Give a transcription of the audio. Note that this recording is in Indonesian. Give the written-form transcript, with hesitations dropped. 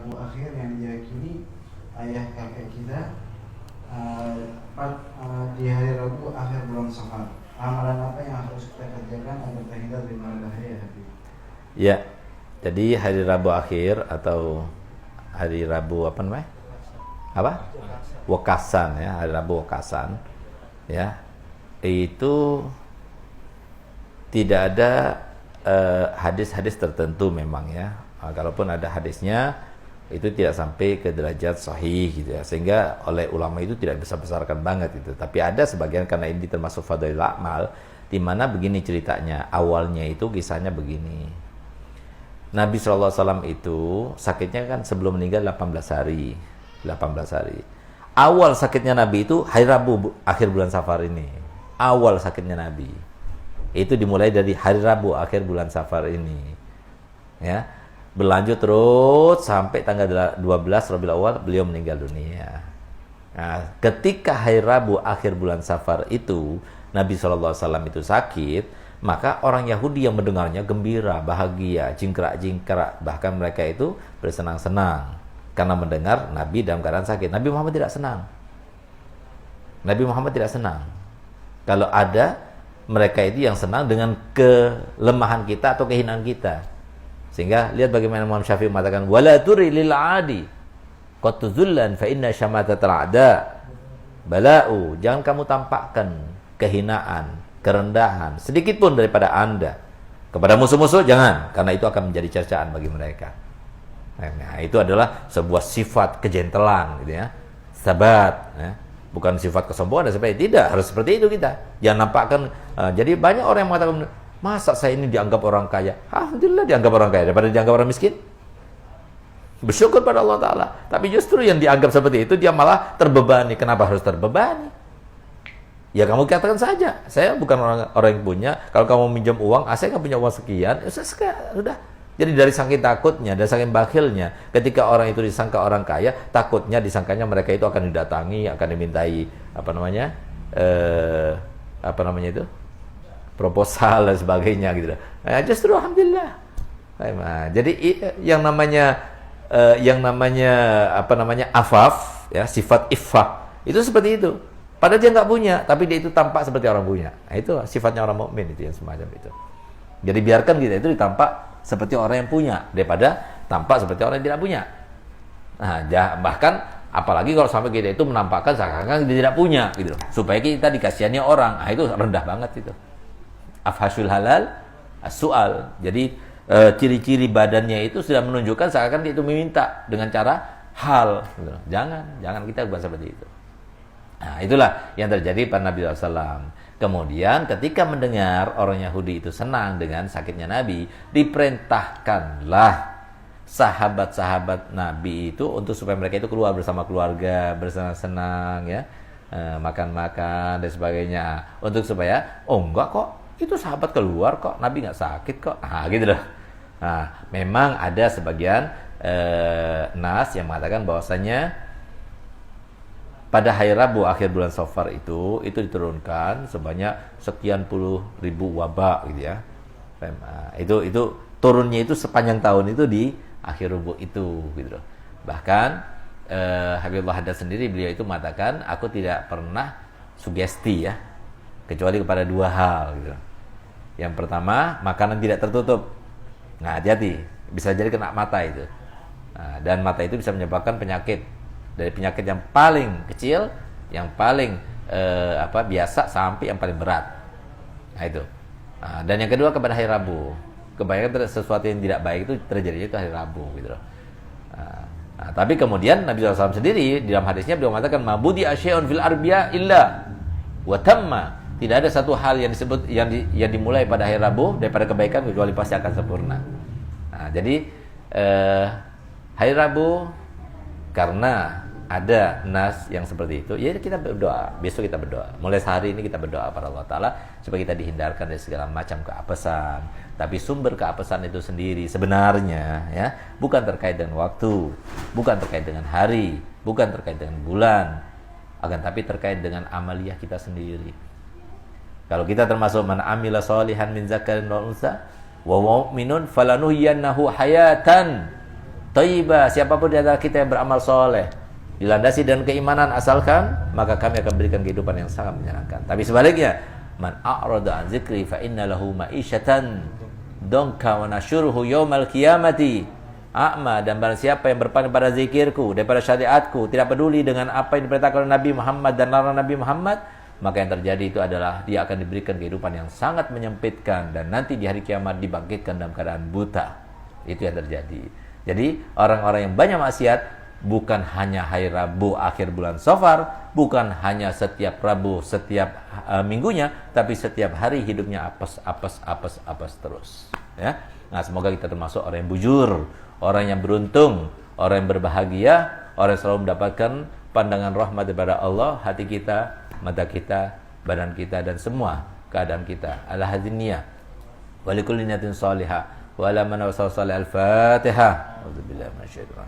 Rabu Akhir yang diyakini ayah kakek kita di hari Rabu akhir bulan Safar. Amalan apa yang harus kita kerjakan agar terhindar dari bahaya, Habib? Ya, jadi hari Rabu Akhir atau hari Rabu apa namanya? Apa? Wekasan ya, hari Rabu Wekasan ya. Itu tidak ada hadis-hadis tertentu memang ya. Kalaupun ada hadisnya itu tidak sampai ke derajat sahih gitu ya, sehingga oleh ulama itu tidak besar-besarkan banget itu. Tapi ada sebagian, karena ini termasuk fadailul amal, di mana begini ceritanya. Awalnya itu kisahnya begini. Nabi SAW itu sakitnya kan sebelum meninggal 18 hari. Awal sakitnya Nabi itu hari Rabu akhir bulan Safar ini. Awal sakitnya Nabi itu dimulai dari hari Rabu akhir bulan Safar ini ya, berlanjut terus sampai tanggal 12 Rabiul Awal beliau meninggal dunia. Nah, ketika hari Rabu akhir bulan Safar itu Nabi SAW itu sakit, maka orang Yahudi yang mendengarnya gembira, bahagia, jingkrak-jingkrak, bahkan mereka itu bersenang-senang karena mendengar Nabi dalam keadaan sakit. Nabi Muhammad tidak senang. Kalau ada mereka itu yang senang dengan kelemahan kita atau kehinaan kita. Sehingga lihat bagaimana Imam Syafi'i mengatakan wala turi lil adi qad tuzullan fa inna syamatatal a'da bala'u. Jangan kamu tampakkan kehinaan, kerendahan sedikit pun daripada Anda kepada musuh-musuh, jangan, karena itu akan menjadi cercaan bagi mereka. Nah, itu adalah sebuah sifat kejentelan gitu ya. Sabat ya. Bukan sifat kesombongan dan sebagainya. Tidak, harus seperti itu kita. Jangan nampakkan jadi banyak orang yang mengatakan, masa saya ini dianggap orang kaya? Alhamdulillah dianggap orang kaya daripada dianggap orang miskin. Bersyukur pada Allah Ta'ala. Tapi justru yang dianggap seperti itu, dia malah terbebani. Kenapa harus terbebani? Ya kamu katakan saja, saya bukan orang yang punya. Kalau kamu minjam uang, saya nggak punya uang sekian, ya sudah. Jadi dari saking takutnya, dari saking bakhilnya, ketika orang itu disangka orang kaya, takutnya disangkanya mereka itu akan didatangi, akan dimintai proposal dan sebagainya gitu. Nah, justru alhamdulillah. Nah, jadi yang namanya afaf ya, sifat iffah itu seperti itu. Padahal dia nggak punya, tapi dia itu tampak seperti orang punya. Nah, itu sifatnya orang mukmin itu yang semacam itu. Jadi biarkan kita itu ditampak seperti orang yang punya daripada tampak seperti orang yang tidak punya. Nah, bahkan apalagi kalau sampai kita itu menampakkan seakan-akan dia tidak punya gitu, supaya kita dikasihani orang. Nah, itu rendah banget itu. Afhashul halal as-su'al. Jadi ciri-ciri badannya itu sudah menunjukkan seakan-akan dia itu meminta dengan cara hal gitu. Jangan kita bukan seperti itu. Nah, itulah yang terjadi pada Nabi SAW. Kemudian ketika mendengar orang Yahudi itu senang dengan sakitnya Nabi, diperintahkanlah sahabat-sahabat Nabi itu untuk supaya mereka itu keluar bersama keluarga, bersenang-senang ya, makan-makan dan sebagainya. Untuk supaya, oh enggak kok, itu sahabat keluar kok, Nabi nggak sakit kok. Nah, gitu loh. Nah, memang ada sebagian nas yang mengatakan bahwasanya pada hari Rabu akhir bulan Safar itu diturunkan sebanyak sekian puluh ribu wabak gitu ya. Itu turunnya itu sepanjang tahun itu di akhir Rabu itu gitu loh. Bahkan Habibullah Haddad sendiri, beliau itu mengatakan, aku tidak pernah sugesti ya, kecuali kepada dua hal gitu. Yang pertama, makanan tidak tertutup. Nah, hati-hati, bisa jadi kena mata itu. Nah, dan mata itu bisa menyebabkan penyakit. Dari penyakit yang paling kecil, yang paling biasa, sampai yang paling berat. Nah, itu. Nah, dan yang kedua kepada hari Rabu. Kebanyakan sesuatu yang tidak baik itu terjadi itu hari Rabu gitu loh. Nah, tapi kemudian Nabi SAW sendiri di dalam hadisnya beliau mengatakan mabudi asyai'un fil arbi'a illa wa tamma. Tidak ada satu hal yang disebut yang dimulai pada hari Rabu daripada kebaikan kecuali pasti akan sempurna. Nah, jadi hari Rabu karena ada nas yang seperti itu, ya kita berdoa. Besok kita berdoa. Mulai hari ini kita berdoa pada Allah Ta'ala supaya kita dihindarkan dari segala macam keapesan. Tapi sumber keapesan itu sendiri sebenarnya ya bukan terkait dengan waktu, bukan terkait dengan hari, bukan terkait dengan bulan, akan tapi terkait dengan amaliyah kita sendiri. Kalau kita termasuk man amila sholihan min zakarin wa unsa wa mu'minun falanuhyiyannahu hayatan thayyibah, siapapun di antara kita yang beramal soleh, dilandasi dengan keimanan asalkan, maka kami akan berikan kehidupan yang sangat menyenangkan. Tapi sebaliknya, man a'rada an dzikri fa inna lahu ma'isyatan donka wa nasyuruhu yaumal qiyamati a'ma, dan barang siapa yang berpaling pada zikirku, daripada syariatku, tidak peduli dengan apa yang diperintahkan oleh Nabi Muhammad dan larangan Nabi Muhammad, maka yang terjadi itu adalah dia akan diberikan kehidupan yang sangat menyempitkan, dan nanti di hari kiamat dibangkitkan dalam keadaan buta. Itu yang terjadi. Jadi orang-orang yang banyak maksiat bukan hanya hari Rabu akhir bulan Safar, bukan hanya setiap Rabu setiap minggunya, tapi setiap hari hidupnya apes terus, ya. Nah, semoga kita termasuk orang yang bujur, orang yang beruntung, orang yang berbahagia, orang yang selalu mendapatkan pandangan rahmat daripada Allah, hati kita, mata kita, badan kita, dan semua keadaan kita. Ala hadiniyah wa likulli niyatin salihah wa ala man wasal al-Fatihah. Auzubillahi minasyaitonir